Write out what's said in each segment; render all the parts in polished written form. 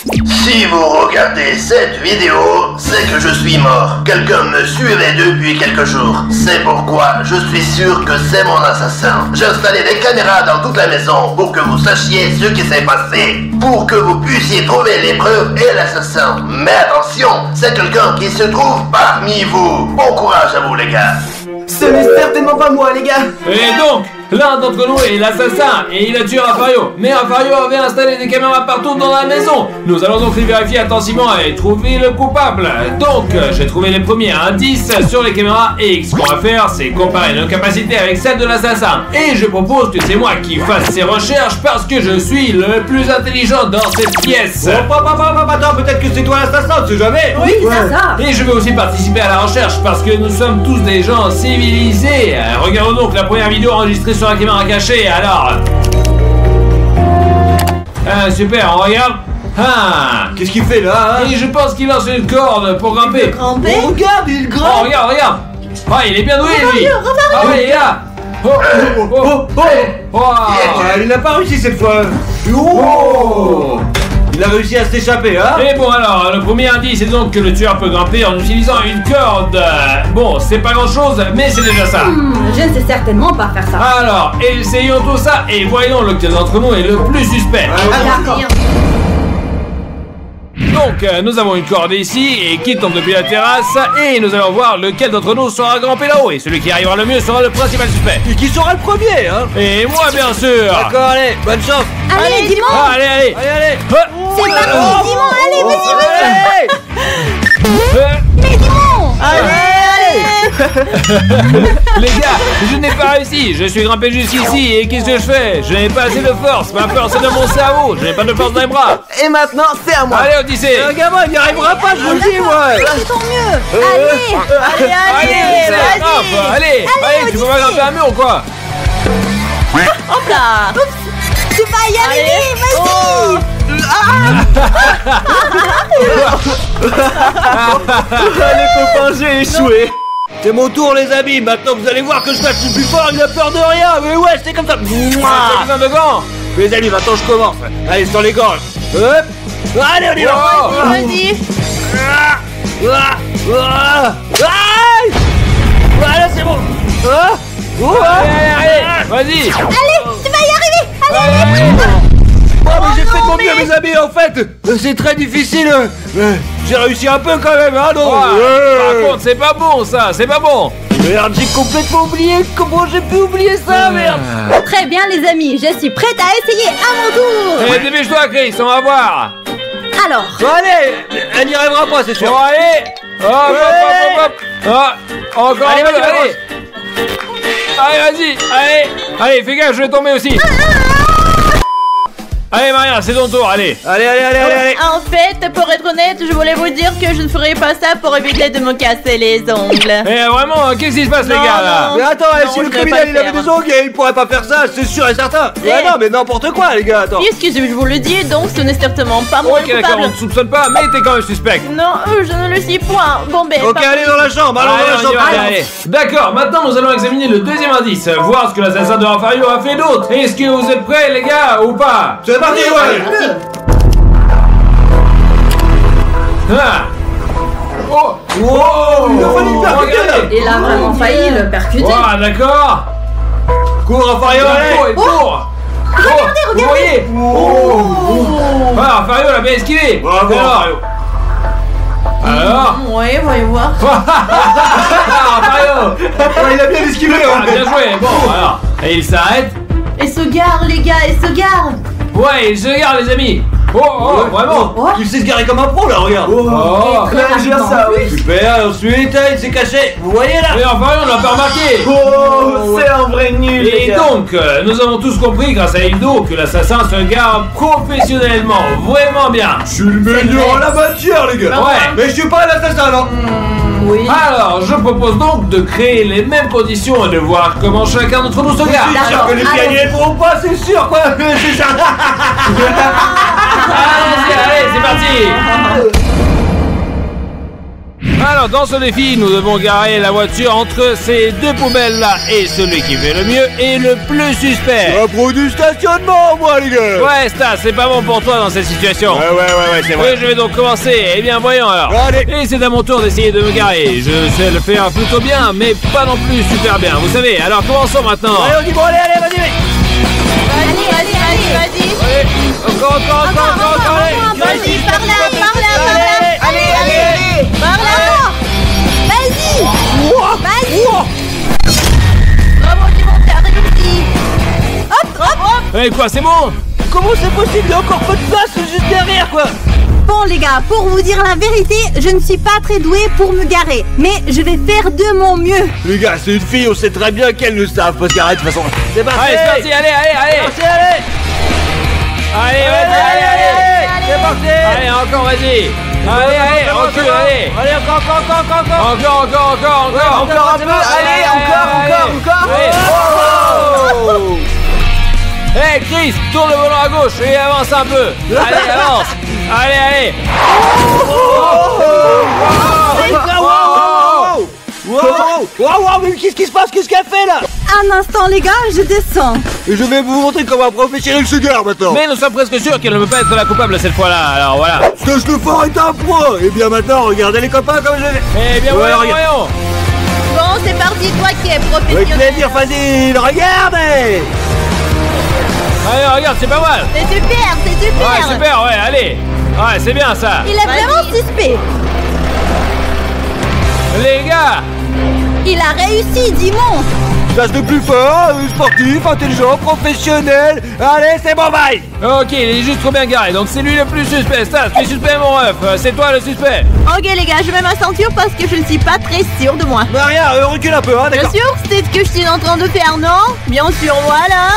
Si vous regardez cette vidéo, c'est que je suis mort. Quelqu'un me suivait depuis quelques jours. C'est pourquoi je suis sûr que c'est mon assassin. J'ai installé des caméras dans toute la maison pour que vous sachiez ce qui s'est passé. Pour que vous puissiez trouver les preuves et l'assassin. Mais attention, c'est quelqu'un qui se trouve parmi vous. Bon courage à vous les gars. Ce n'est certainement pas moi, les gars. Et donc, l'un d'entre nous est l'assassin et il a tué Rafario. Mais Rafario avait installé des caméras partout dans la maison. Nous allons donc les vérifier attentivement et trouver le coupable. Donc, j'ai trouvé les premiers indices sur les caméras et ce qu'on va faire, c'est comparer nos capacités avec celles de l'assassin. Et je propose que c'est moi qui fasse ces recherches parce que je suis le plus intelligent dans cette pièce. Attends, peut-être que c'est toi l'assassin, tu sais jamais. Oui, c'est ça. Et je vais aussi participer à la recherche parce que nous sommes tous des gens civilisés. Regardons donc la première vidéo enregistrée sur la caméra cachée, alors. Super, on regarde. Qu'est-ce qu'il fait là, hein? Et je pense qu'il lance une corde pour grimper. Grimper? Oh, regarde, il grimpe. Oh, regarde. Il est bien doué, lui. Ah oui, il est là. Il n'a pas réussi cette fois. Oh. Il a réussi à s'échapper, hein? Et bon alors, le premier indice est donc que le tueur peut grimper en utilisant une corde. Bon, c'est pas grand chose, mais c'est déjà ça. Je ne sais certainement pas faire ça. Alors, essayons tout ça et voyons lequel d'entre nous est le plus suspect. D'accord. Donc, nous avons une corde ici et qui tombe depuis la terrasse et nous allons voir lequel d'entre nous sera grimpé là-haut et celui qui arrivera le mieux sera le principal suspect. Et qui sera le premier, hein? Et moi, bien sûr. D'accord, allez, bonne chance. Allez, Dimon. Allez. Allez. C'est parti, Dimon. Allez, vas-y. Mais Dimon. Allez. Les gars, je n'ai pas réussi. Je suis grimpé jusqu'ici et qu'est-ce que je fais? Je n'ai pas assez de force. Ma force est dans mon cerveau. Je n'ai pas de force dans les bras. Et maintenant, c'est à moi. Allez, Odyssée. Un gamin, il n'y arrivera pas, je vous le dis, moi. C'est tant mieux. Allez, Allez, tu peux pas grimper un mur ou quoi? hop là. Tu vas y arriver, vas-y. Les copains, j'ai échoué. C'est mon tour, les amis. Maintenant, vous allez voir que je suis plus fort. Il a peur de rien. Mais ouais, c'est comme ça. T'as besoin de gants? Les amis, maintenant, je commence. Allez, sur les gorges. Hop. Allez, on y va. Vas-y. Voilà, c'est bon. Allez, vas-y. Allez, tu vas y arriver. Allez. Bon, mais j'ai fait de mon mieux, mes amis. En fait, c'est très difficile. J'ai réussi un peu quand même, hein, non? Par contre, c'est pas bon, ça. C'est pas bon. Merde, j'ai complètement oublié. Comment j'ai pu oublier ça, merde? Très bien, les amis. Je suis prête à essayer à mon tour. Allez, dépêche-toi, Chris. On va voir. Alors. Allez, elle n'y arrivera pas, c'est sûr. Bon, allez. Hop. Encore Allez, un peu. vas-y, Allez, vas-y. Allez, fais gaffe, je vais tomber aussi. Allez, Maria, c'est ton tour, allez. Allez. En fait, pour être honnête, je voulais vous dire que je ne ferai pas ça pour éviter de me casser les ongles. Eh, vraiment, qu'est-ce qui se passe, les gars, là? Mais attends, Non, si je le vais pas criminel le il avait faire. des ongles, il pourrait pas faire ça, c'est sûr et certain. Ouais, non, mais n'importe quoi, les gars, attends. Puisque je vous le dis, donc ce n'est certainement pas moi Ok, le d'accord, coupable. on te soupçonne pas, mais t'es quand même suspect. Non, je ne le suis point. Bon, ben, Ok, par allez contre- dans la chambre, allons Allez, dans la on y chambre. va, allez. D'accord, maintenant nous allons examiner le deuxième indice, voir ce que l'assassin de Rafario a fait d'autre. Est-ce que vous êtes prêts, les gars, ou pas? C'est parti, ouais. Oh, il a failli le percuter, là. regardez. Il a vraiment failli le percuter. D'accord. Cours, Rafario, allez. Cours. Regardez. Vous voyez? Rafario l'a bien esquivé. Bravo. Alors Ouais, voyons voir. Rafario. Il a bien esquivé, Ah, bien joué. Bon, alors. Et il s'arrête. Et se gare, les gars, et se gare. Ouais, il se regarde, les amis. Vraiment. Il sait se garer comme un pro, là, regarde. J'ai ça, oui. Super, ensuite, il s'est caché. Vous voyez, là? Mais enfin, on l'a pas remarqué. C'est un vrai nul, les Et gars. donc, nous avons tous compris grâce à Hildo que l'assassin se gare professionnellement, vraiment bien. Je suis le meilleur en la matière, les gars. Ouais. Mais je suis pas l'assassin, non. Oui. Alors, je propose donc de créer les mêmes conditions et de voir comment chacun d'entre nous se gare. C'est sûr que les pieds ne pourront pas, c'est sûr, quoi. C'est ça. Allez, c'est parti. Alors, dans ce défi, nous devons garer la voiture entre ces deux poubelles-là. Et celui qui fait le mieux est le plus suspect. Un pro du stationnement, moi, les gars. Ouais, Stas, c'est pas bon pour toi dans cette situation. Ouais, c'est vrai. Oui, je vais donc commencer. Eh bien, voyons alors. Allez. Et c'est à mon tour d'essayer de me garer. Je sais le faire plutôt bien, mais pas non plus super bien. Vous savez, alors commençons maintenant. Allez, on dit bon, allez, vas-y. Vas-y. Encore, allez. Vas-y, par là. Allez. Par là. Vas-y. Bravo, Timon, t'as réussi. Hop. Eh quoi, c'est bon? Comment c'est possible? Il y a encore pas de place juste derrière, quoi. Bon les gars, pour vous dire la vérité, je ne suis pas très douée pour me garer. Mais je vais faire de mon mieux. Les gars, c'est une fille, on sait très bien qu'elle ne savent pas se garer de toute façon. C'est parti. Allez, c'est parti, allez. Allez. Allez. C'est parti. Allez, encore, vas-y. Allez, recule, allez. Allez, encore. Encore un peu. Allez, encore. Allez. Hey Chris, tourne le volant à gauche et avance un peu. Allez, avance. Allez. Wow, mais qu'est-ce qui se passe? Qu'est-ce qu'elle fait là? Un instant les gars, je descends. Et je vais vous montrer comment un professionnel se gare maintenant. Mais nous sommes presque sûrs qu'elle ne peut pas être la coupable cette fois-là. Alors voilà. Stage le fort est un pro. Et bien maintenant, regardez les copains comme je vais. Eh bien, Ouais, voyons. Bon, c'est parti, toi qui es Avec professionnel. plaisir, facile. Regardez. Allez, regarde, c'est pas mal. C'est super. Ouais, super, ouais, allez. Ouais, c'est bien ça. Il est vraiment suspect. Les gars. Il a réussi, Dimon. Stage le plus fort, sportif, intelligent, professionnel. Allez, c'est bon, bye. Ok, il est juste trop bien garé, donc c'est lui le plus suspect. Stas, tu es suspect, mon ref. C'est toi le suspect. Ok les gars, je mets ma ceinture parce que je ne suis pas très sûre de moi. Bah rien, recule un peu, hein, Bien d'accord. sûr, c'est ce que je suis en train de faire, non? Bien sûr, voilà.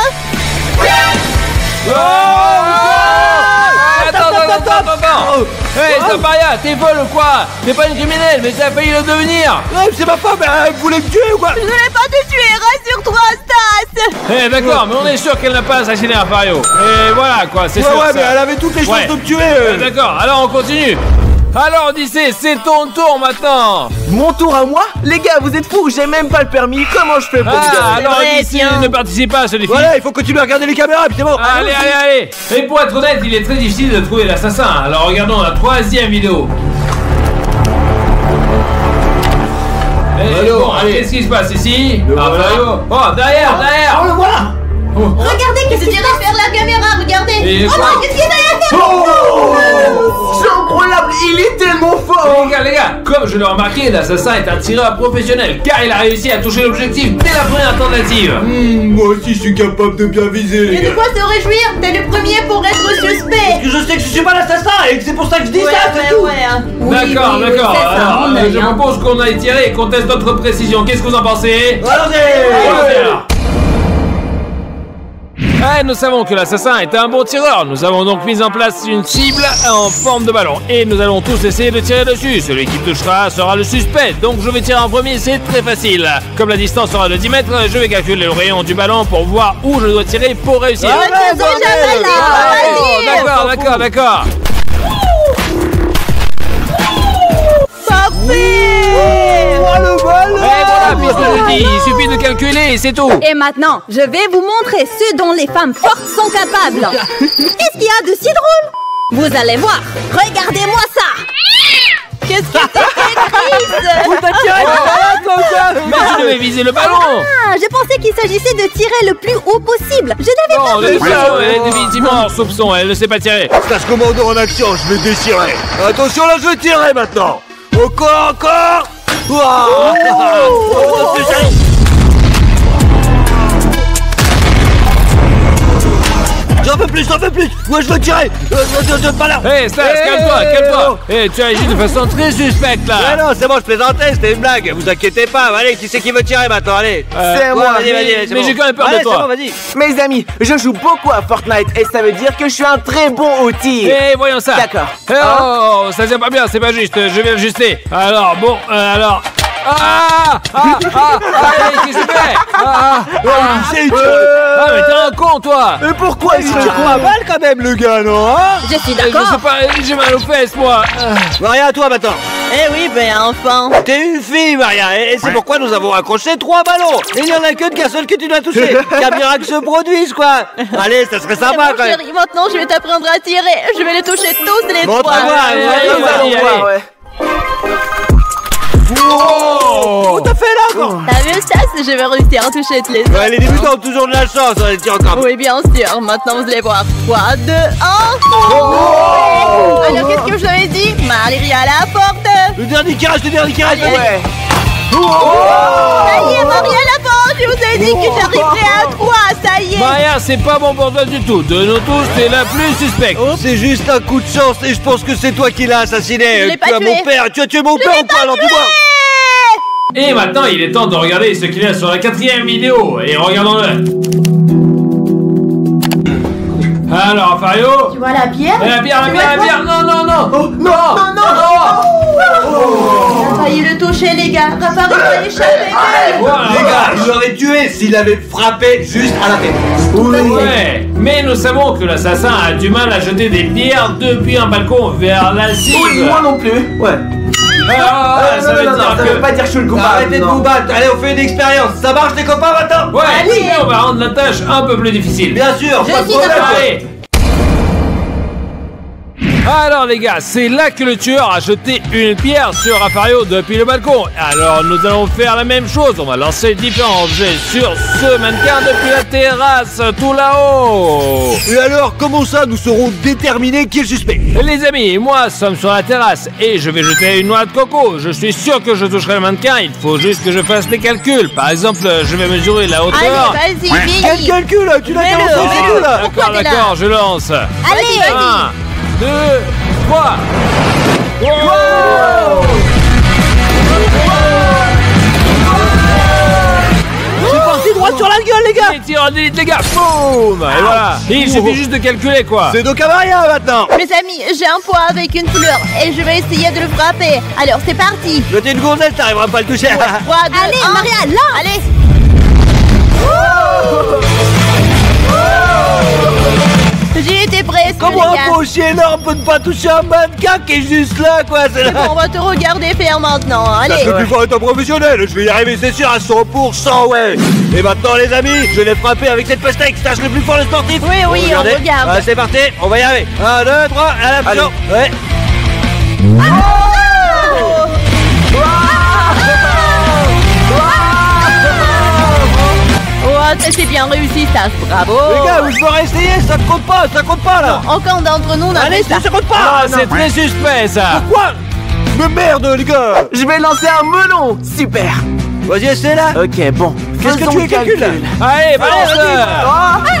Attends. Hey, Samparia, t'es folle ou quoi? T'es pas une criminelle, mais t'as failli le devenir. Ouais, c'est ma femme, elle voulait me tuer ou quoi? Je ne vais pas te tuer, rassure-toi, Stas. Eh, d'accord, mais on est sûr qu'elle n'a pas assassiné Rafario. Et voilà, quoi, c'est sûr. Ouais, ça. mais elle avait toutes les chances Ouais. de me tuer. D'accord, alors on continue. Alors Odyssée, c'est ton tour maintenant. Mon tour à moi? Les gars, vous êtes fous, j'ai même pas le permis. Comment je fais pour me garer? Alors vrai, Odyssée tiens. ne participe pas à ce défi. Voilà, il faut continuer à regarder les caméras, puis c'est bon. Allez. Et pour être honnête, il est très difficile de trouver l'assassin. Alors regardons la troisième vidéo. Alors, Bon, allez. qu'est-ce qui se passe ici? Le voilà. Rafario. Oh, derrière. Oh, le voilà. Regardez, qu'est-ce que tu viens de faire la caméra, regardez. Et Oh quoi? non, qu'est-ce qu'il va y faire? C'est incroyable, il est tellement fort. Les gars, comme je l'ai remarqué, l'assassin est un tireur professionnel car il a réussi à toucher l'objectif dès la première tentative. Moi aussi, je suis capable de bien viser, Il y a de quoi se réjouir, t'es le premier pour être suspect. Je sais que je suis pas l'assassin et que c'est pour ça que je dis ça, c'est tout. D'accord. c'est ça, Alors, on a je rien. propose qu'on aille tirer et qu'on teste notre précision. Qu'est-ce que vous en pensez? Allons-y. Alors. Ah, nous savons que l'assassin est un bon tireur. Nous avons donc mis en place une cible en forme de ballon. Et nous allons tous essayer de tirer dessus. Celui qui touchera sera le suspect. Donc je vais tirer en premier, c'est très facile. Comme la distance sera de 10 mètres, je vais calculer le rayon du ballon pour voir où je dois tirer pour réussir. D'accord. Le ballon. Et voilà, puisque je dis, il suffit de calculer et c'est tout. Et maintenant, je vais vous montrer ce dont les femmes fortes sont capables. Qu'est-ce qu'il y a de si drôle? Vous allez voir. Regardez-moi ça. Qu'est-ce que c'est, Chris? Mais je devais viser le ballon. Ah, je pensais qu'il s'agissait de tirer le plus haut possible. Je n'avais Non, pas elle vu. est définitivement en soupçon, elle ne sait pas tirer. Stage commando en action, je vais déchirer. Attention, là, je vais tirer maintenant. Encore. Ouah. J'en veux plus. Moi, je veux tirer. Pas là. Hé, Stas, calme-toi. Hé, tu agis de façon très suspecte là. Mais non, c'est bon, je plaisantais, c'était une blague. Vous inquiétez pas. Allez, qui c'est qui veut tirer maintenant? Allez. C'est à moi. Vas-y, c'est mais bon. j'ai quand même peur de Allez, toi. c'est bon, vas-y. Mes amis, je joue beaucoup à Fortnite et ça veut dire que je suis un très bon au tir. Hé, voyons ça. D'accord. Eh, oh, ça tient pas bien, c'est pas juste, je vais ajuster. Alors, bon, alors... Allez, qu'est-ce que tu fais? Ah, mais t'es un con, toi. Mais pourquoi il se Tu crois mal quand même, le gars, non, hein? Je suis Je sais d'accord. pas, j'ai mal aux fesses, moi. Maria, à toi maintenant. Eh oui, ben enfin. T'es une fille, Maria, et c'est pourquoi nous avons accroché 3 ballons. Et il n'y en a qu'un seul que tu dois toucher. Qu'un miracle se produise, quoi. Allez, ça serait C'est sympa, bon, quand même. chérie, maintenant je vais t'apprendre à tirer. Je vais les toucher tous les Bon, trois. tu vois, Allez, allez. allez. Oh, t'as fait là, encore. T'as vu ça? Je vais réussir à toucher tous les autres. Ouais, les débutants ont toujours de la chance, on les tire encore. Oui, bien sûr. Maintenant, vous allez voir. 3, 2, 1. Alors, qu'est-ce que je vous avais dit? Marie à la porte. Le dernier qui reste, Allez. Ouais. Ça y est, Marie à la porte. Je vous ai dit que j'arriverai à 3. Ça y est. Maria, c'est pas bon pour toi du tout. De nous tous, t'es la plus suspecte. C'est juste un coup de chance et je pense que c'est toi qui l'as assassiné. Je l'ai pas Tu as tué. mon père, tu as tué mon père ou quoi? Alors dis-moi. Et maintenant, il est temps de regarder ce qu'il y a sur la 4e vidéo. Et regardons-le. Alors, Fario. Tu vois la pierre? La bière. Non, non, non. Non. On a failli le toucher, les gars. Raphaël va échapper. Voilà. Les gars, il l'aurait tué s'il avait frappé juste à la tête. Ouais, mais nous savons que l'assassin a du mal à jeter des pierres depuis un balcon vers la cible. Oui, moi non plus. Ouais. Ça veut dire ça que... veut pas dire que je suis le coupable. Arrêtez de non. vous battre, allez on fait une expérience. Ça marche les copains maintenant? Ouais, Allez. mais on va rendre la tâche un peu plus difficile. Bien sûr, Je pas de suis problème. d'accord. Allez. Alors les gars, c'est là que le tueur a jeté une pierre sur Rafario depuis le balcon. Alors nous allons faire la même chose, on va lancer différents objets sur ce mannequin depuis la terrasse, tout là-haut. Et alors, comment ça nous serons déterminés qui est le suspect? Les amis, moi sommes sur la terrasse et je vais jeter une noix de coco. Je suis sûr que je toucherai le mannequin, il faut juste que je fasse des calculs. Par exemple, je vais mesurer la hauteur. Allez, vas-y, Quel vite. calcul? Tu l'as Mets-le, commencé, mets-le. c'est tout là. Pourquoi D'accord, t'es là? d'accord, je lance. Allez, vas-y. 1, 2, 3. C'est parti droit sur la gueule, les gars. Les tirs en élite, les gars. Boum. Et voilà. Et il suffit juste de calculer quoi. C'est donc Maria maintenant. Mes amis, j'ai un poids avec une fleur et je vais essayer de le frapper. Alors, c'est parti. Toi t'es une gonzesse, t'arriveras pas à le toucher. 3, 2, Allez, 1. Maria, là. Allez. J'ai été pressée, Comment les un gars. pot aussi énorme peut ne pas toucher un mannequin qui est juste là, quoi? C'est Bon, on va te regarder faire maintenant. Ça Allez. fait plus fort être un professionnel, je vais y arriver c'est sûr à 100%, ouais. Et maintenant les amis, je vais frapper avec cette pastèque, tâche le plus fort le sportif. Oui, oui, on Regardez. regarde. Ah, c'est parti, on va y arriver. 1, 2, 3, à la pression. Ouais. Oh, ça c'est bien réussi, ça. Bravo. Les gars, je veux essayer, ça compte pas là. Aucun d'entre nous n'a Allez, fait ça. ça compte pas. Ah, c'est très suspect ça. Quoi? Mais merde les gars. Je vais lancer un melon. Super. Vas-y, essaie là. Ok, bon. Qu'est-ce que Faisons tu le calcules là? Allez, balance.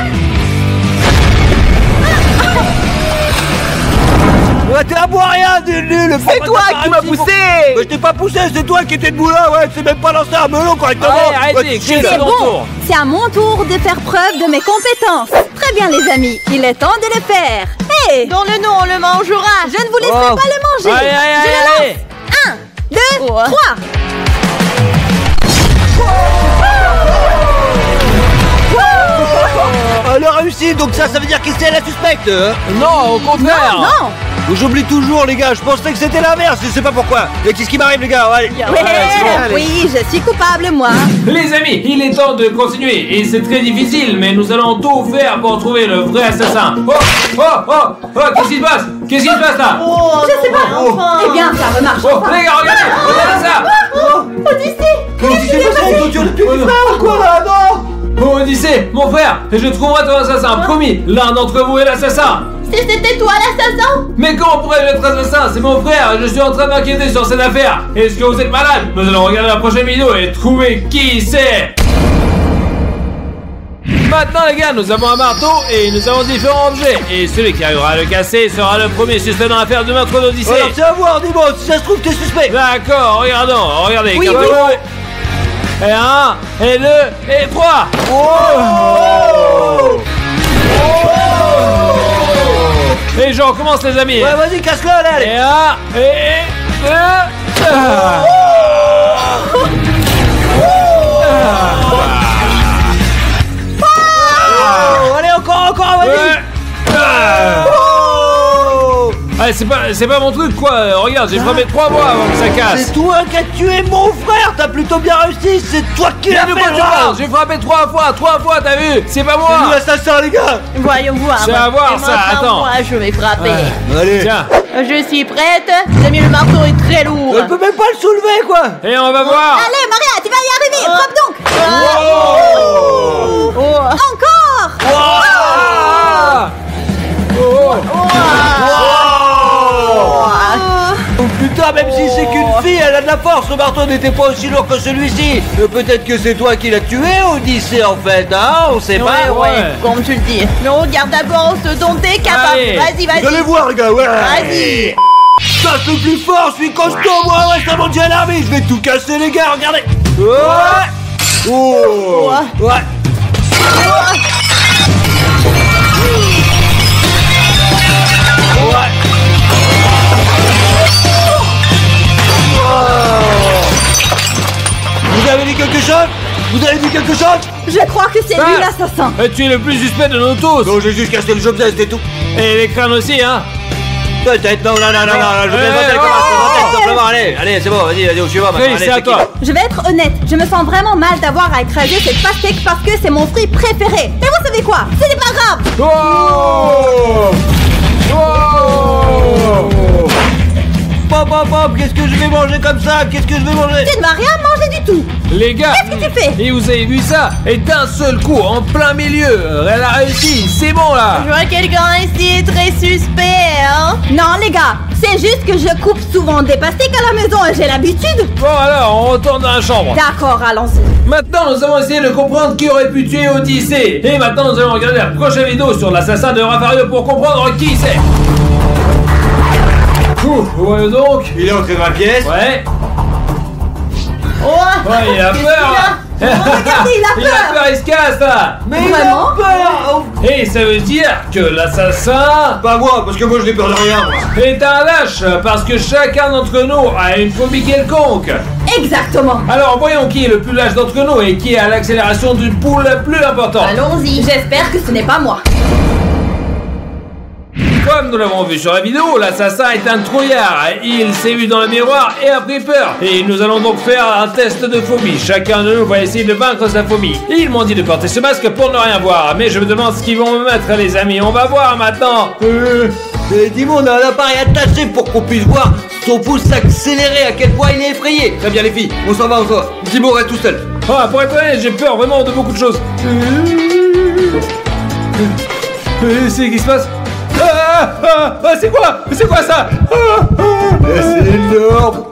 Ouais, t'es à boire rien, nul. C'est toi qui m'as poussé. Mais je t'ai pas poussé, c'est toi qui étais debout là, ouais, tu sais même pas lancer un melon correctement. Allez, arrêtez, Ouais, tu chies, c'est là. C'est mon bon. tour. C'est à mon tour de faire preuve de mes compétences. Très bien, les amis. Il est temps de le faire. Hé, Dans-le nous, on le mangera. je ne vous laisserai Oh. pas le manger. Allez, allez, Je le allez, lance. 1, 2, Oh. 3. Elle a réussi, donc ça veut dire que c'est la suspecte. Hein. Non, au contraire. Non. J'oublie toujours les gars, je pensais que c'était l'inverse, je sais pas pourquoi. Mais qu'est-ce qui m'arrive les gars? Allez. Ouais, c'est bon, allez. oui, je suis coupable, moi. Les amis, il est temps de continuer et c'est très difficile, mais nous allons tout faire pour trouver le vrai assassin. Qu'est-ce qui se passe? Qu'est-ce qui se passe là? Je sais pas. Enfin. Eh bien, ça remarche. Oh, les gars, regardez ça. Qu'est-ce qui s'est passé? Tu as le petit frère ou quoi là? Non. Oh, Odyssée, mon frère, je trouverai ton assassin, promis. L'un d'entre vous est l'assassin. Si c'était toi l'assassin. Mais comment pourrais-je être assassin? C'est mon frère, je suis en train d'enquêter sur cette affaire. Est-ce que vous êtes malade? Nous allons regarder la prochaine vidéo et trouver qui c'est. Maintenant les gars, nous avons un marteau et nous avons différents objets. Et celui qui arrivera à le casser sera le premier suspect dans l'affaire du meurtre d'Odyssée. Alors c'est à voir, dis-moi, si ça se trouve t'es suspect. D'accord, regardez, Oui, capable. oui. Et 1, et 2, et 3. Et je recommence les amis. Ouais, vas-y, casse-le là, allez. Et 1, et 2. Oh, allez, encore, vas-y. Ouais. Oh. Ah, c'est pas mon truc quoi. Regarde, j'ai frappé 3 fois avant que ça casse. C'est toi qui as tué mon frère. T'as plutôt bien réussi. C'est toi qui l'as fait. J'ai frappé 3 fois, t'as vu? C'est pas C'est nous moi. l'assassin, les gars. Voyons voir. C'est à voir, Et ça, maintenant, attends. moi, je vais frapper. Allez. Tiens, Je suis prête. Les amis, le marteau est très lourd. Elle peut même pas le soulever, quoi. et on va voir. Allez, Maria, tu vas y arriver. Frappe donc. Oh. Encore. Ah. Oh putain, même si c'est qu'une fille, elle a de la force. Le marteau n'était pas aussi lourd que celui-ci. Peut-être que c'est toi qui l'as tué, Odyssée, en fait, hein. On sait pas. Ouais, comme tu le dis. Mais regarde d'abord ce dont t'es capable. Allez. Vas-y, Vous allez vas-y. voir, les gars, ouais. Vas-y. Ça, je suis plus fort, je suis costaud, moi, ouais, ça monte déjà l'armée. Je vais tout casser, les gars, regardez. Ouais. Oh. Ouais. Vous avez dit quelque chose? Vous avez dit quelque chose? Je crois que c'est lui l'assassin. Tu es le plus suspect de nous tous. Non, j'ai juste cassé le jeu, c'est tout. Et les crânes aussi, hein. Peut-être, non, je vais simplement, allez, c'est bon, vas-y, on suit moi maintenant. Chris, Allez, c'est à qui? toi. Je vais être honnête, je me sens vraiment mal d'avoir à écraser cette pastèque parce que c'est mon fruit préféré. Mais vous savez quoi? Ce n'est pas grave. Oh. Oh. Pop, qu'est-ce que je vais manger comme ça? Qu'est-ce que je vais manger? Tu ne vas rien manger du tout. Les gars, Qu'est-ce que tu fais? et vous avez vu ça? Et d'un seul coup, en plein milieu, elle a réussi, c'est bon là. Je vois quelqu'un ici est très suspect, hein. Non les gars, c'est juste que je coupe souvent des pastèques à la maison et j'ai l'habitude. Bon alors, on retourne dans la chambre. D'accord, allons-y. Maintenant, nous avons essayé de comprendre qui aurait pu tuer Odyssée. Et maintenant, nous allons regarder la prochaine vidéo sur l'assassin de Rafario pour comprendre qui c'est. Ouais donc. Il est entré dans la pièce. Ouais. Oh. Ouais, il a peur. Regardez, il a peur. Il se casse là. Mais il Vraiment? a peur. Et ça veut dire que l'assassin Pas moi, parce que moi je n'ai peur de rien, moi. est un lâche parce que chacun d'entre nous a une phobie quelconque. Exactement. Alors voyons qui est le plus lâche d'entre nous et qui a l'accélération du pouls la plus importante. Allons-y. J'espère que ce n'est pas moi. Comme nous l'avons vu sur la vidéo, l'assassin est un trouillard. Il s'est vu dans le miroir et a pris peur. Et nous allons donc faire un test de phobie. Chacun de nous va essayer de vaincre sa phobie. Ils m'ont dit de porter ce masque pour ne rien voir. Mais je me demande ce qu'ils vont me mettre, les amis. On va voir maintenant. Dis-moi, on a un appareil attaché pour qu'on puisse voir son pouce s'accélérer, à quel point il est effrayé. Très bien les filles, on s'en va. Dis-moi, reste tout seul. Ah, pour être honnête, j'ai peur vraiment de beaucoup de choses. C'est qui se passe? C'est quoi ça? C'est énorme.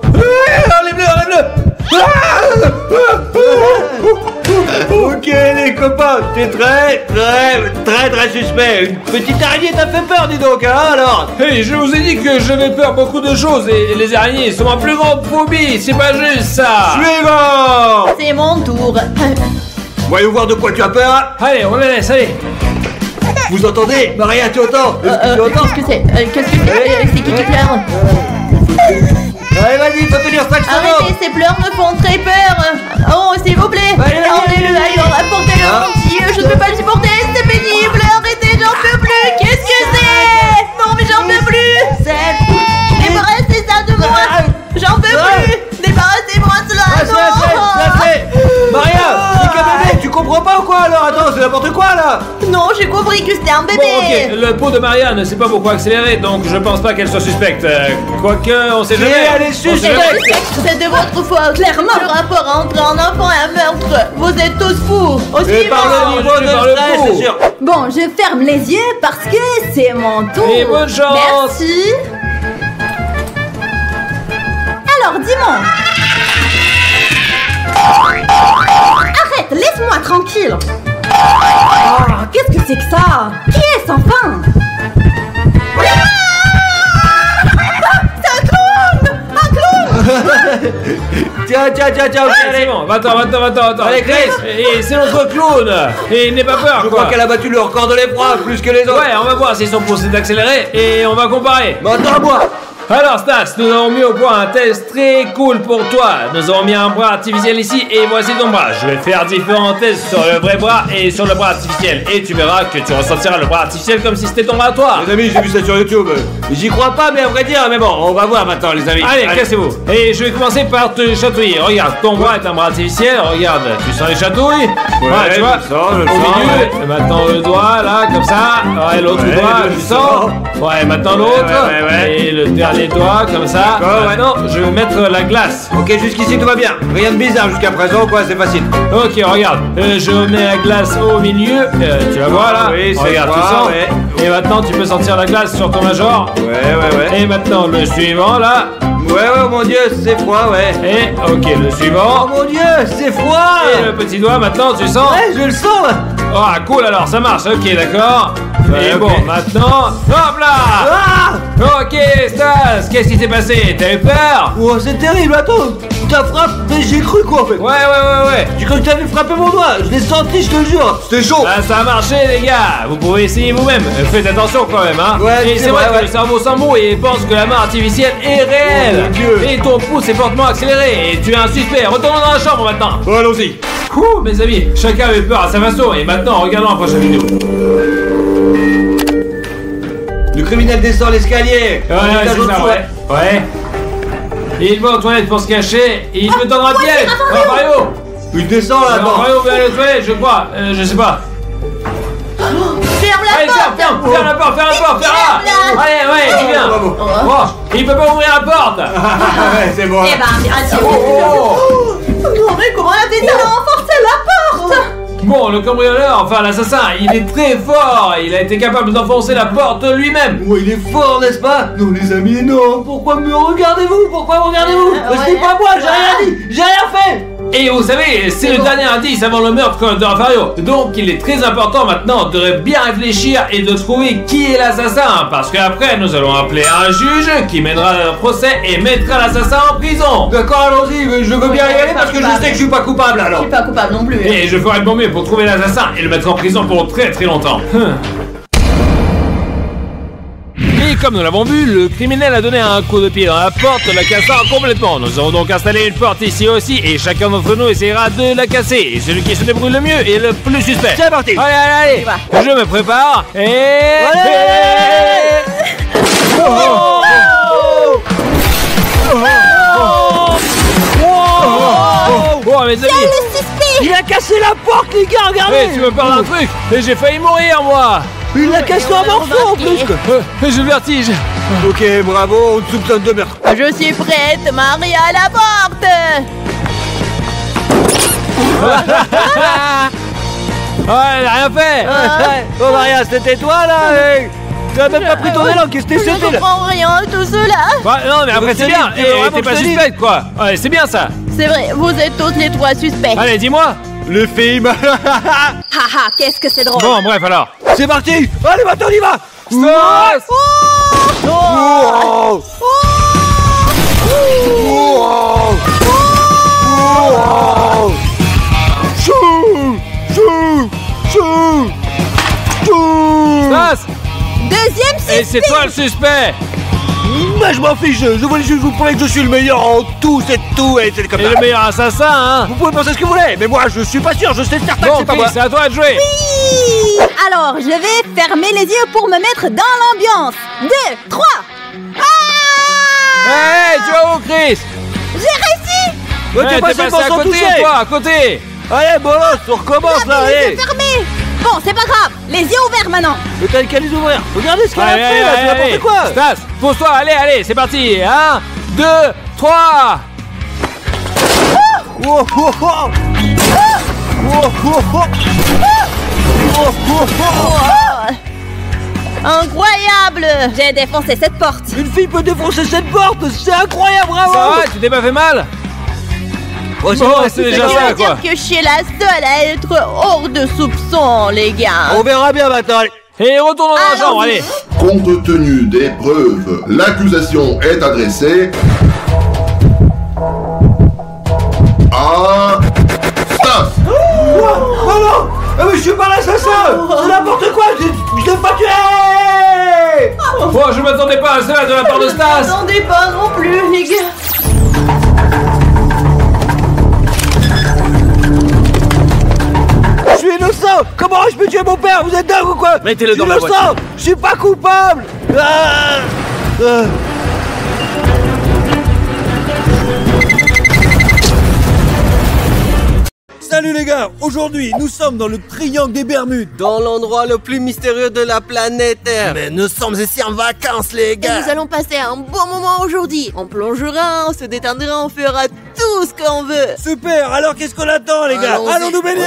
Enlève-le. Ok les copains, t'es très suspect. Une petite araignée t'a fait peur, dis donc, hein, alors. Hey, je vous ai dit que j'avais peur beaucoup de choses et les araignées sont ma plus grande phobie, c'est pas juste ça. Suivant. C'est mon tour. Voyons voir de quoi tu as peur. Allez, on les laisse, allez. Vous entendez? Maria, tu entends? Est-ce que tu entends? Qu'est-ce que c'est? C'est qui pleure? Allez, vas-y, faut tenir 5 secondes. Arrêtez, ces pleurs me font très peur. Oh, s'il vous plaît. Allez, Emmenez-le ailleurs, apportez-le mon Dieu. Je ne peux pas le supporter, c'est pénible. Arrêtez, j'en peux plus. Qu'est-ce que c'est? Non, mais j'en peux plus. Débarrassez ça de moi. J'en peux plus. Débarrassez-moi de cela. Maria, c'est qu'un bébé, tu comprends pas ou quoi alors? Attends, c'est n'importe quoi là. Non, j'ai compris que c'était un bébé. Bon, ok, le pot de Maria ne s'est pas beaucoup accéléré, donc je pense pas qu'elle soit suspecte. Quoique, on sait jamais. elle est On sait suspecte. jamais. C'est de votre faute. Clairement. Le rapport entre un enfant et un meurtre. Vous êtes tous fous. Aussi Et par le niveau je de parle stress, faux. c'est sûr. Bon, je ferme les yeux parce que c'est mon tour. Et bonne chance. Merci. Alors, dis-moi. Arrête, laisse-moi tranquille. Oh, qu'est-ce que c'est que ça? Qui est-ce enfin? Tiens, Tiens, c'est allez. bon, va-t'en. Allez, Chris. Et c'est notre clown. Et n'aie pas peur, Je quoi. crois qu'elle a battu le record de l'effroi plus que les autres. Ouais, on va voir si son pouls s'est accéléré et on va comparer. Maintenant, moi. Alors Stas, nous avons mis au point un test très cool pour toi. Nous avons mis un bras artificiel ici et voici ton bras. Je vais faire différents tests sur le vrai bras et sur le bras artificiel. Et tu verras que tu ressentiras le bras artificiel comme si c'était ton bras à toi. Les amis, j'ai vu ça sur YouTube. J'y crois pas, mais à vrai dire, mais bon, on va voir maintenant, les amis. Allez, cassez-vous. Et je vais commencer par te chatouiller. Regarde, ton bras est un bras artificiel. Regarde, tu sens les chatouilles? Ouais, tu vois, je le au sens, milieu. ouais. Et maintenant le doigt, là, comme ça. Ouais, l'autre Ouais, doigt, je tu le sens. sens. Ouais, maintenant l'autre. Ouais. Et le dernier doigt, comme ça. D'accord, ouais. Maintenant, je vais mettre la glace. Ok, jusqu'ici tout va bien. Rien de bizarre jusqu'à présent, quoi, c'est facile. Ok, regarde, je mets la glace au milieu, tu la vois là? Oui, c'est regarde, froid, tu sens? ouais. Et maintenant, tu peux sentir la glace sur ton major. Ouais. Et maintenant, le suivant là. Ouais, oh mon dieu, c'est froid, ouais. Et ok, le Oh suivant. mon dieu, c'est froid. Et le petit doigt, maintenant, tu sens? Ouais, je le sens, là. Ah, cool, alors ça marche, ok, d'accord. Ouais, Et ok. bon, maintenant, hop là! Ah Ok, Stas, qu'est-ce qui s'est passé? T'as eu peur? Oh, c'est terrible, attends. Ta frappe, mais j'ai cru, quoi, en fait. Ouais. J'ai cru que t'avais frappé mon doigt. Je l'ai senti, je te le jure. C'était chaud. Bah, ça a marché, les gars. Vous pouvez essayer vous-même. Faites attention quand même, hein. Ouais, et c'est c'est vrai vrai, que ouais. le cerveau s'en moue et pense que la main artificielle est réelle. Oh, mon Dieu. Et ton pouce est fortement accéléré. Et tu es un suspect. Retournons dans la chambre maintenant. Bon, allons-y. Ouh, mes amis, chacun avait peur à sa façon. Et maintenant, regardons la prochaine vidéo. Le criminel descend l'escalier. Ouais, On est c'est à l'autre ça, fois. ouais. Il va aux toilettes pour se cacher. Et il veut tendre un piège. Rafario. Il descend là, attends. Rafario va aller aux toilettes, je crois. Je sais pas. Ferme la Allez, porte. ferme la porte, ferme-la. Allez, ouais, tu viens. bravo. Bon, il peut pas ouvrir la porte. Ouais, c'est bon. Eh ben, miracle. Oh. Non, mais comment elle a fait ça? Forcez la porte. Bon, le cambrioleur, enfin l'assassin, il est très fort. Il a été capable d'enfoncer la porte lui-même. Oh, il est fort, n'est-ce pas? Non, les amis, non. Pourquoi me regardez-vous? Pourquoi me regardez-vous? C'est pas moi, j'ai rien dit. J'ai rien fait. Et vous savez, c'est le dernier indice avant le meurtre de Rafario. Donc il est très important maintenant de bien réfléchir et de trouver qui est l'assassin. Parce qu'après, nous allons appeler un juge qui mènera le procès et mettra l'assassin en prison. D'accord, allons-y, mais je veux bien y aller parce que je sais que je suis pas coupable Je alors. suis pas coupable non plus. Et je ferai de mon mieux pour trouver l'assassin et le mettre en prison pour très très longtemps. Et comme nous l'avons vu, le criminel a donné un coup de pied dans la porte, la cassant complètement. Nous avons donc installé une porte ici aussi et chacun d'entre nous essaiera de la casser. Et celui qui se débrouille le mieux est le plus suspect. C'est parti. Allez, je me prépare et... Oh mes amis, Le suspect. Il a cassé la porte, les gars, regardez. tu me parles d'un truc, et j'ai failli mourir moi. Il l'a cassé en morceaux en plus. J'ai le vertige. Ok, bravo, on te soupçonne de meurtre. Je suis prête, Maria à la porte. Ouais, elle a rien fait. Oh Maria, c'était toi là. Tu as même pas pris ton élan, qu'est-ce que Je c'était ne là? comprends rien de tout cela. Bah, non mais après Je c'est te bien, dis, tu veux et vraiment t'es que pas je te dise suspecte quoi. Ouais, c'est bien ça. C'est vrai, vous êtes tous les trois suspects. Allez, dis-moi. Le film. Haha, qu'est-ce que c'est drôle. Bon, bref alors. C'est parti. Allez, maintenant on y va. Stop. Wow. Wow. Wow. Chou. Chou. Chou. Chou. Stas. Deuxième Et c'est suspect. toi le suspect. Mais je m'en fiche, je voulais juste vous prouver que je suis le meilleur en tout, c'est tout, et c'est comme Et ça. le meilleur assassin, hein. Vous pouvez penser ce que vous voulez, mais moi je suis pas sûr, je sais certain que Bon, c'est pas ok, moi. c'est à toi de jouer. Oui. Alors, je vais fermer les yeux pour me mettre dans l'ambiance. 2, 3. Ah. Hey, tu vas où, Chris? J'ai réussi. Ouais, t'es T'es passé passé devant à sans côté, toucher. toi, à côté. Allez, bolos, on recommence là, Les allez. yeux fermés. Bon, c'est pas grave. Les yeux ouverts maintenant. Mais t'as qu'à les ouvrir. Regardez ce qu'elle a Allez, fait là, c'est allez, n'importe quoi. Stas, pose-toi, allez, c'est parti. 1, 2, 3. Oh, oh, oh. Oh, oh, oh. Oh, oh, oh. Incroyable. J'ai défoncé cette porte. Une fille peut défoncer cette porte, c'est incroyable, bravo. Ça va, tu t'es pas fait mal? Oh, Bon, c'est déjà Je ça, veux quoi. dire que je suis la seule à être hors de soupçon, les gars. On verra bien maintenant, allez. Et retournons dans la chambre, allez. Compte tenu des preuves, l'accusation est adressée à Stas. Oh non. Ah mais je suis pas l'assassin. C'est n'importe quoi, je l'ai pas tué. Oh, je m'attendais pas à cela de la part de Je Stas. m'attendais pas non plus, les gars. Je suis innocent. Comment je peux tuer mon père? Vous êtes dingue ou quoi? Mettez-le dans la voiture. Je suis pas coupable. Salut les gars, aujourd'hui nous sommes dans le triangle des Bermudes. Dans l'endroit le plus mystérieux de la planète Terre. Mais nous sommes ici en vacances, les Et gars. nous allons passer un bon moment aujourd'hui. On plongera, on se détendra, on fera tout ce qu'on veut. Super, alors qu'est-ce qu'on attend les gars? Allons-y. Allons nous baigner.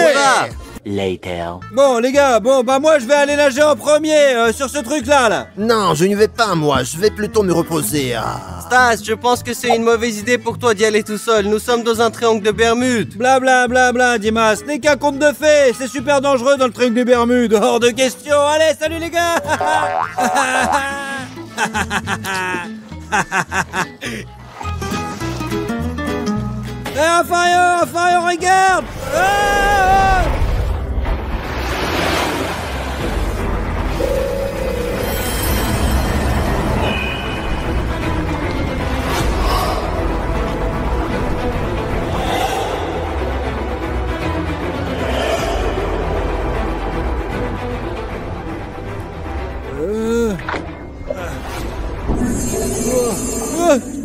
Later. Bon les gars, bah moi je vais aller nager en premier sur ce truc là. Non, je n'y vais pas, moi. Je vais plutôt me reposer. Stas, je pense que c'est une mauvaise idée pour toi d'y aller tout seul. Nous sommes dans un triangle de Bermudes. Bla bla bla bla Dimas, ce n'est qu'un conte de fées. C'est super dangereux dans le triangle des Bermudes. Hors de question. Allez, salut les gars. Inférieur, regarde.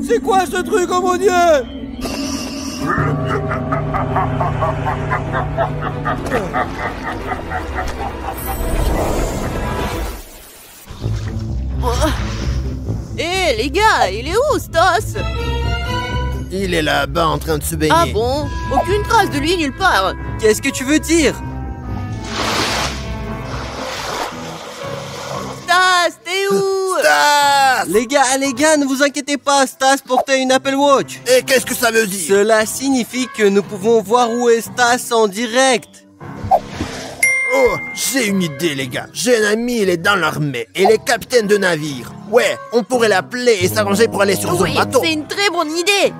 C'est quoi ce truc, oh mon Dieu? Hé, les gars, il est où, Stas? Il est là-bas en train de se baigner. Ah bon? Aucune trace de lui nulle part. Qu'est-ce que tu veux dire? Stas, t'es où? Stas! Les gars, ne vous inquiétez pas, Stas portait une Apple Watch. Et qu'est-ce que ça veut dire? Cela signifie que nous pouvons voir où est Stas en direct. Oh, j'ai une idée, les gars. J'ai un ami, il est dans l'armée. Et il est capitaine de navire. Ouais, on pourrait l'appeler et s'arranger pour aller sur son Oui, bateau. c'est une très bonne idée.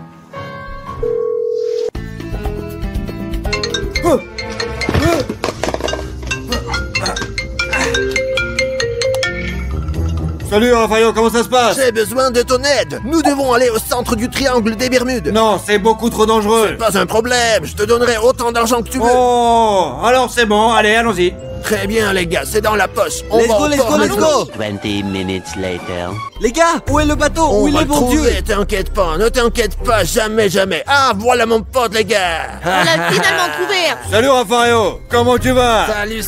Salut Raphaël, comment ça se passe? J'ai besoin de ton aide. Nous devons aller au centre du triangle des Bermudes. Non, c'est beaucoup trop dangereux. Pas un problème, je te donnerai autant d'argent que tu veux. Oh, alors c'est bon, allez, allons-y. Très bien, les gars, c'est dans la poche. On Let's va go, au let's port go, let's maintenant. go. 20 minutes later. Les gars, où est le bateau? On Où il va est, le bon Dieu? trouver, t'inquiète pas, ne t'inquiète pas, jamais, jamais. Ah, voilà mon pote, les gars. On l'a finalement trouvé. Salut Raphaël, comment tu vas? Salut,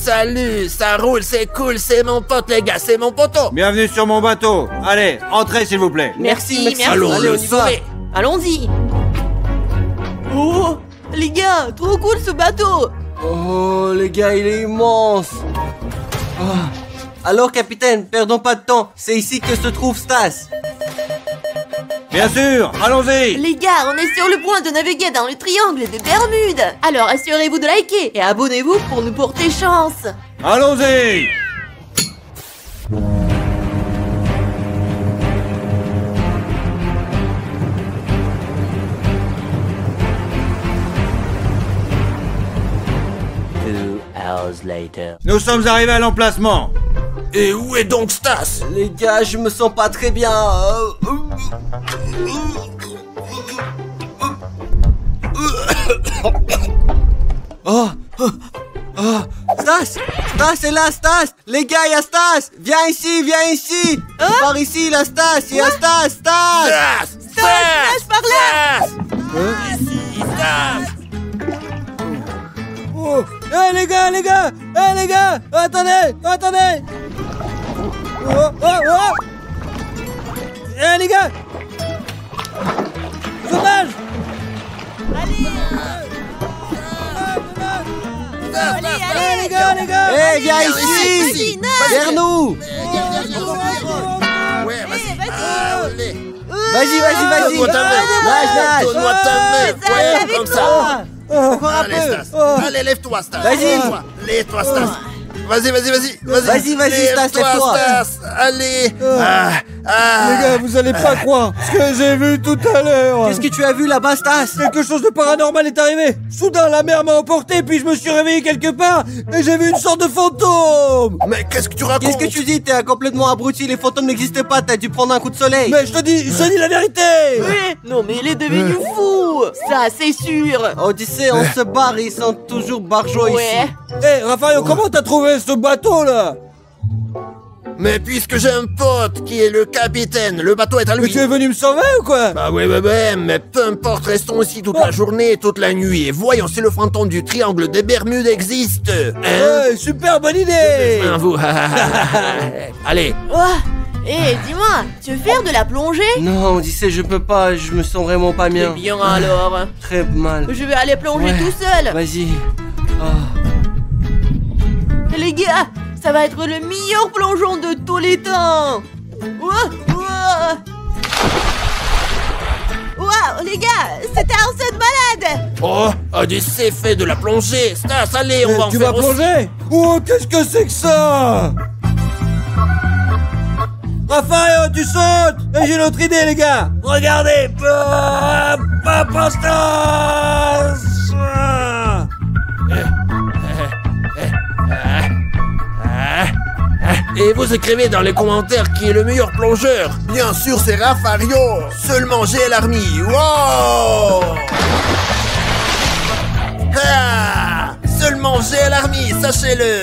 ça roule, c'est cool, c'est mon pote, les gars, c'est mon poteau. Bienvenue sur mon bateau. Allez, entrez s'il vous plaît. Merci. Allons, Allez, on le y va. sauver. Allons-y. Oh, les gars, trop cool ce bateau. Oh, les gars, il est immense. Ah. Alors, capitaine, perdons pas de temps. C'est ici que se trouve Stas. Bien sûr, allons-y. Les gars, on est sur le point de naviguer dans le triangle des Bermudes. Alors assurez-vous de liker et abonnez-vous pour nous porter chance. Allons-y. Hours later. Nous sommes arrivés à l'emplacement. Et où est donc Stas? Les gars, je me sens pas très bien. Stas est là, Stas. Les gars, il y a Stas. Viens ici. Par ici, la Stas. Il y a Stas. Stas, par là. Ici, Stas. Oh. Les gars, attendez. Oh. Les gars. Sauvage. Allez, Les gars. Eh, viens ici. Vers nous. Ouais, vas-y. Vas-y. Donne-moi ta main. Nage. Donne-moi ta main. ça, Ouais, avec comme toi. ça. Encore un Allez, peu. Stas. Allez, lève-toi, Stas. Vas-y. Lève-toi, Stas. Vas-y. Vas-y, Stas, lève-toi. Stas. allez. Les gars, vous allez pas croire ce que j'ai vu tout à l'heure. Qu'est-ce que tu as vu là-bas, Stas? Quelque chose de paranormal est arrivé. Soudain, la mer m'a emporté, puis je me suis réveillé quelque part et j'ai vu une sorte de fantôme. Mais qu'est-ce que tu racontes? Qu'est-ce que tu dis? T'es complètement abruti, les fantômes n'existent pas, t'as dû prendre un coup de soleil. Mais je te dis la vérité. Oui. Non mais il est devenu fou. Ça c'est sûr. Odyssée, on se barre, ils sont toujours barjots ici. Ouais. Hé, Raphaël, comment t'as trouvé ce bateau là? Mais puisque j'ai un pote qui est le capitaine, le bateau est à Mais lui. tu es venu me sauver ou quoi? Bah ouais, mais peu importe, restons ici toute la journée et toute la nuit. Et voyons si le fantôme du triangle des Bermudes existe. Hein? Ouais, super bonne idée. Hein, vous. Allez. Dis-moi, tu veux faire de la plongée? Non, Odyssée, je peux pas, je me sens vraiment pas bien. Eh bien alors. Très mal. Je vais aller plonger Ouais. tout seul. Vas-y. Oh. Les gars, ça va être le meilleur plongeon de tous les temps. Waouh, les gars, c'était un saut de malade. Oh, Odyssée fait de la plongée. Stas, allez, on va en Tu faire vas aussi. plonger? Oh, qu'est-ce que c'est que ça? Raphaël, tu sautes! Et j'ai une autre idée, les gars! Regardez! Papa Stas! Et vous écrivez dans les commentaires qui est le meilleur plongeur. Bien sûr, c'est Rafario. Seulement j'ai l'armée. Wow! Seulement j'ai l'armée, sachez-le.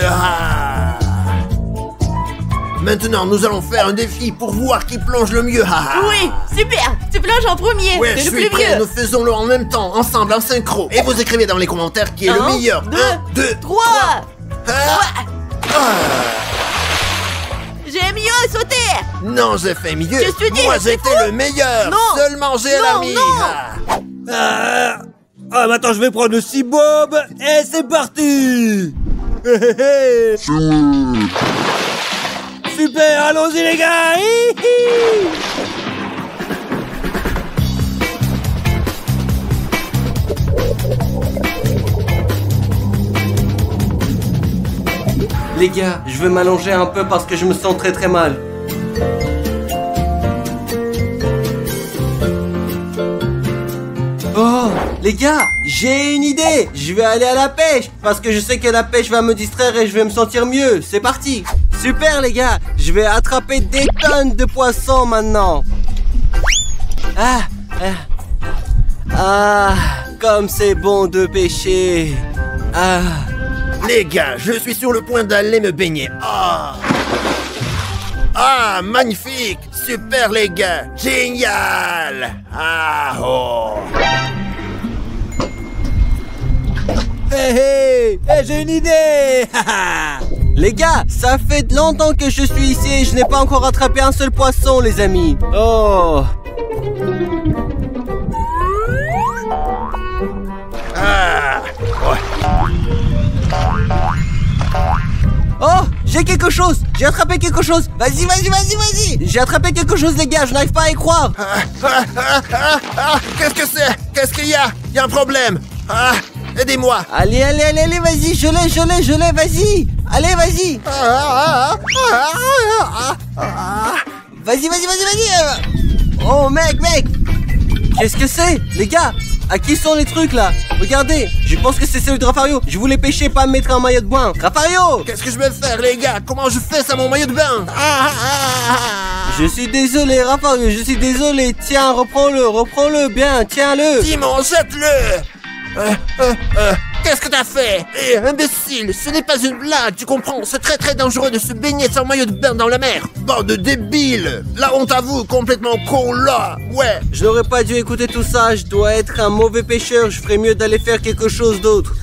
Maintenant, nous allons faire un défi pour voir qui plonge le mieux. Oui, super. Tu plonges en premier. Ouais, c'est je le suis plus prêt. vieux. Nous faisons-le en même temps, ensemble, en synchro. Et vous écrivez dans les commentaires qui est le meilleur. 2, 2, 3. J'ai mieux sauté. Non, j'ai fait mieux. Qu'est-ce que tu dis? Moi, C'est j'étais faux. le meilleur. Non. Seulement j'ai Non, l'armée. non. Maintenant, je vais prendre le cibob et c'est parti! Super, allons-y les gars! Hihi. Les gars, je vais m'allonger un peu parce que je me sens très très mal. Oh, les gars, j'ai une idée. Je vais aller à la pêche parce que je sais que la pêche va me distraire et je vais me sentir mieux. C'est parti. Super les gars, je vais attraper des tonnes de poissons maintenant. Comme c'est bon de pêcher. Les gars, je suis sur le point d'aller me baigner. Magnifique. Super les gars. Génial. Hey, j'ai une idée! Les gars, ça fait longtemps que je suis ici et je n'ai pas encore attrapé un seul poisson, les amis. Oh. Oh, j'ai quelque chose. J'ai attrapé quelque chose. Vas-y. J'ai attrapé quelque chose, les gars. Je n'arrive pas à y croire. Qu'est-ce que c'est? Qu'est-ce qu'il y a? Il y a un problème. Aidez-moi. Allez, vas-y. Je l'ai, vas-y. Allez, vas-y. Vas-y. Oh, mec. Qu'est-ce que c'est? Les gars, à qui sont les trucs là? Regardez, je pense que c'est celui de Rafario. Je voulais pêcher, pas me mettre un maillot de bain. Rafario! Qu'est-ce que je vais faire, les gars? Comment je fais ça, mon maillot de bain? Je suis désolé, Rafario, je suis désolé. Tiens, reprends-le bien, tiens-le. Simon, jette-le! Qu'est-ce que t'as fait? Imbécile, ce n'est pas une blague, tu comprends? C'est très très dangereux de se baigner sans maillot de bain dans la mer. Bande de débiles! La honte à vous, complètement con là! Ouais! Je n'aurais pas dû écouter tout ça, je dois être un mauvais pêcheur, je ferais mieux d'aller faire quelque chose d'autre.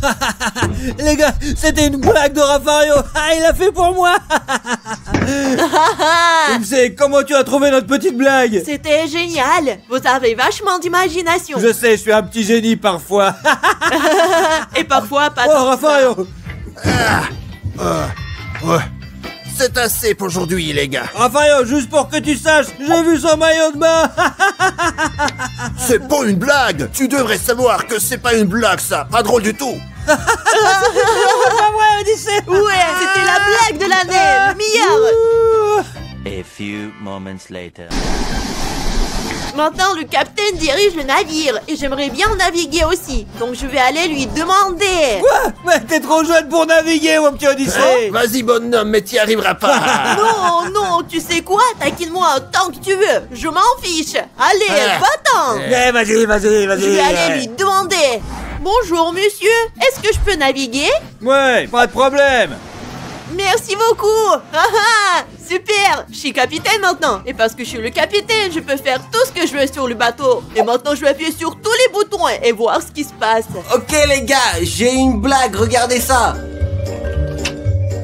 Les gars, c'était une blague de Rafario! Il a fait pour moi! C'est comment tu as trouvé notre petite blague? C'était génial. Vous avez vachement d'imagination. Je sais, je suis un petit génie parfois. Et parfois pas Oh, tant que Rafario! Ouais. C'est assez pour aujourd'hui, les gars. Rafario, juste pour que tu saches, j'ai vu son maillot de bain! C'est pas une blague! Tu devrais savoir que c'est pas une blague, ça! Pas drôle du tout! C'est pas vrai, Odyssée! Ouais, c'était la blague de l'année, le meilleur. A few moments later. Maintenant, le capitaine dirige le navire et j'aimerais bien naviguer aussi. Donc, je vais aller lui demander. Quoi? Mais t'es trop jeune pour naviguer, mon petit Odyssée. Vas-y, bonhomme, mais t'y arriveras pas. Non, non, tu sais quoi? Taquine-moi autant que tu veux. Je m'en fiche. Allez, va-t'en. Eh, vas-y, vas-y, vas-y. Je vais aller lui demander. Bonjour, monsieur. Est-ce que je peux naviguer? Ouais, pas de problème. Merci beaucoup. Ah ah, super. Je suis capitaine maintenant. Et parce que je suis le capitaine, je peux faire tout ce que je veux sur le bateau. Et maintenant, je vais appuyer sur tous les boutons et voir ce qui se passe. Ok les gars, j'ai une blague, regardez ça.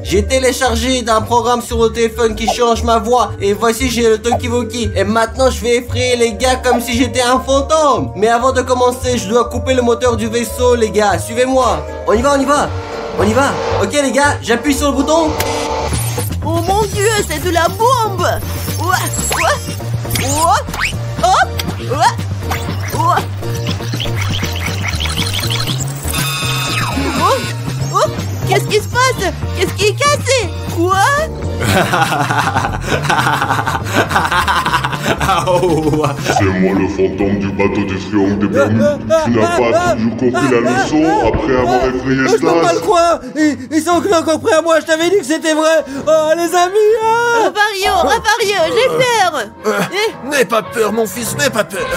J'ai téléchargé d'un programme sur le téléphone qui change ma voix. Et voici, j'ai le talkie-walkie. Et maintenant, je vais effrayer les gars comme si j'étais un fantôme. Mais avant de commencer, je dois couper le moteur du vaisseau, les gars. Suivez-moi. On y va, on y va. On y va. Ok les gars, j'appuie sur le bouton. Oh mon dieu, c'est de la bombe. Ouah, ouah, ouah, hop, ouah, ouah. Oh, oh, qu'est-ce qui se passe? Qu'est-ce qui est cassé? Quoi? C'est moi le fantôme du bateau du triomphe des Bermudes. Tu n'as pas toujours compris la leçon après avoir effrayé Je vois pas le Stas. coin. Ils sont encore prêts à moi, je t'avais dit que c'était vrai. Oh les amis. Rafario, j'ai peur. N'aie pas peur, mon fils, n'aie pas peur.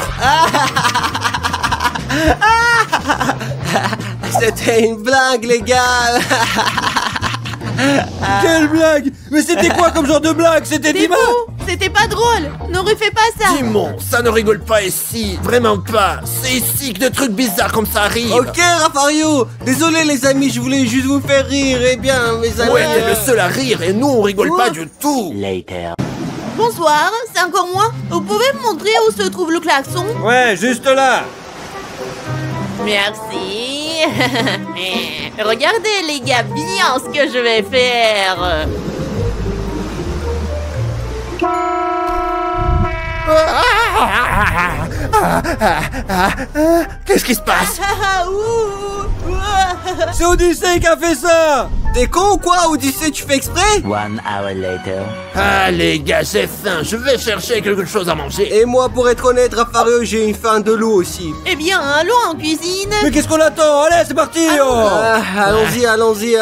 C'était une blague les gars. Quelle blague. Mais c'était quoi comme genre de blague? C'était C'est Dima. fou, c'était pas drôle. Ne refais pas ça. Simon, ça ne rigole pas ici, vraiment pas. C'est ici que de trucs bizarres comme ça arrivent. Ok Rafario, désolé les amis, je voulais juste vous faire rire. Eh bien mes amis. Ouais, t'es le seul à rire et nous on rigole pas du tout. Later. Bonsoir, c'est encore moi. Vous pouvez me montrer où se trouve le klaxon? Ouais, juste là. Merci. Regardez les gars bien ce que je vais faire. Qu'est-ce qui se passe? C'est Odyssée qui a fait ça. T'es con ou quoi Odyssée, tu fais exprès? 1 hour later. Ah les gars, j'ai faim, je vais chercher quelque chose à manger. Et moi pour être honnête Rafario, j'ai une faim de loup aussi. Eh bien, allons en cuisine. Mais qu'est-ce qu'on attend? Allez, c'est parti. Allons-y, allons-y.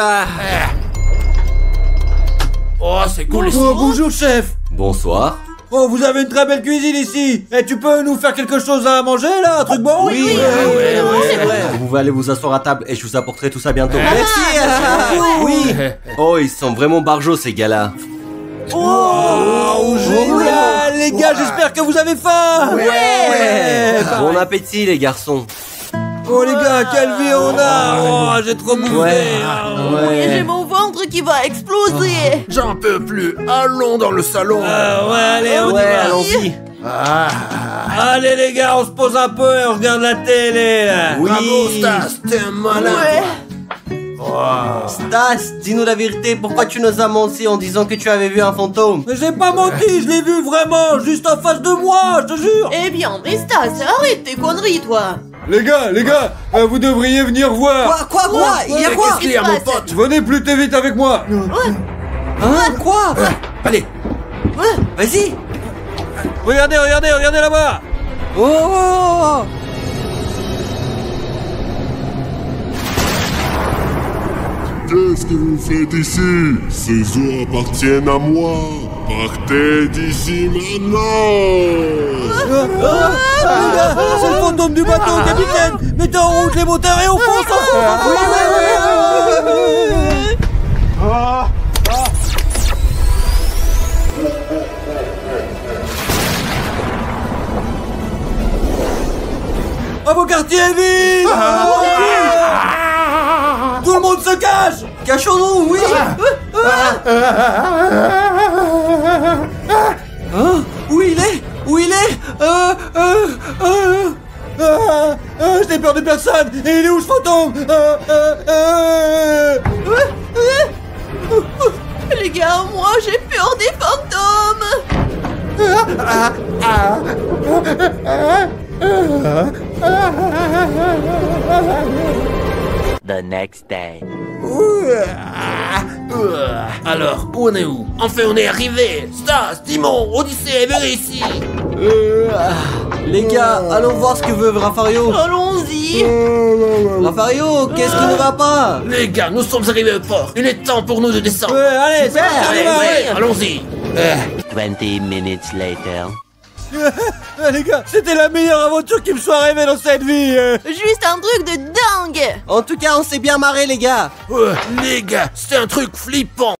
Oh, c'est cool ici. Oh, bonjour chef. Bonsoir. Oh, vous avez une très belle cuisine ici. Et tu peux nous faire quelque chose à manger là, un truc bon? Oui, C'est vrai. Vous pouvez aller vous asseoir à table et je vous apporterai tout ça bientôt. Merci. Oui. Oh, ils sont vraiment barjots ces gars-là. Oh, génial. Les gars, j'espère que vous avez faim. Ouais. Bon appétit les garçons. Oh les gars, quelle vie on a. Oh, j'ai trop bouffé. Ouais. J'ai mon ventre qui va exploser. J'en peux plus, allons dans le salon. Ouais, allez, on y Ouais, va. allons-y. Allez les gars, on se pose un peu et on regarde la télé là. Oui. Bravo Stas, t'es un malin. Stas, dis-nous la vérité, pourquoi tu nous as menti en disant que tu avais vu un fantôme? Mais j'ai pas menti, je l'ai vu vraiment, juste en face de moi, je te jure. Eh bien, mais Stas, arrête tes conneries, toi. Les gars, vous devriez venir voir. Quoi Il y a Mais quoi? qu'est-ce qu'il y a mon pote? Venez plus vite avec moi. Hein? Quoi? Allez, Vas-y. Regardez là-bas. Oh. Qu'est-ce que vous faites ici? Ces eaux appartiennent à moi. Partez d'ici maintenant. Les gars, c'est le fantôme du bateau, capitaine. Mettez en route les moteurs et on fonce. À vos quartiers, vite. Tout le monde se cache. Cachons-nous, oui. Hein? Où il est? J'ai peur de personne. Et il est où ce fantôme? Les gars, moi j'ai peur des fantômes. The next day. Alors, où on est où? Enfin, on est arrivé. Stas, Timon, Odyssée, venez ici. Les gars, allons voir ce que veut Raffario. Allons-y. Raffario, qu'est-ce qui ne va pas? Les gars, nous sommes arrivés au port. Il est temps pour nous de descendre. Allez, c'est Allez, allons-y. 20 minutes later. Les gars, c'était la meilleure aventure qui me soit arrivée dans cette vie. Juste un truc de dingue. En tout cas, on s'est bien marré, les gars. Les gars, c'est un truc flippant.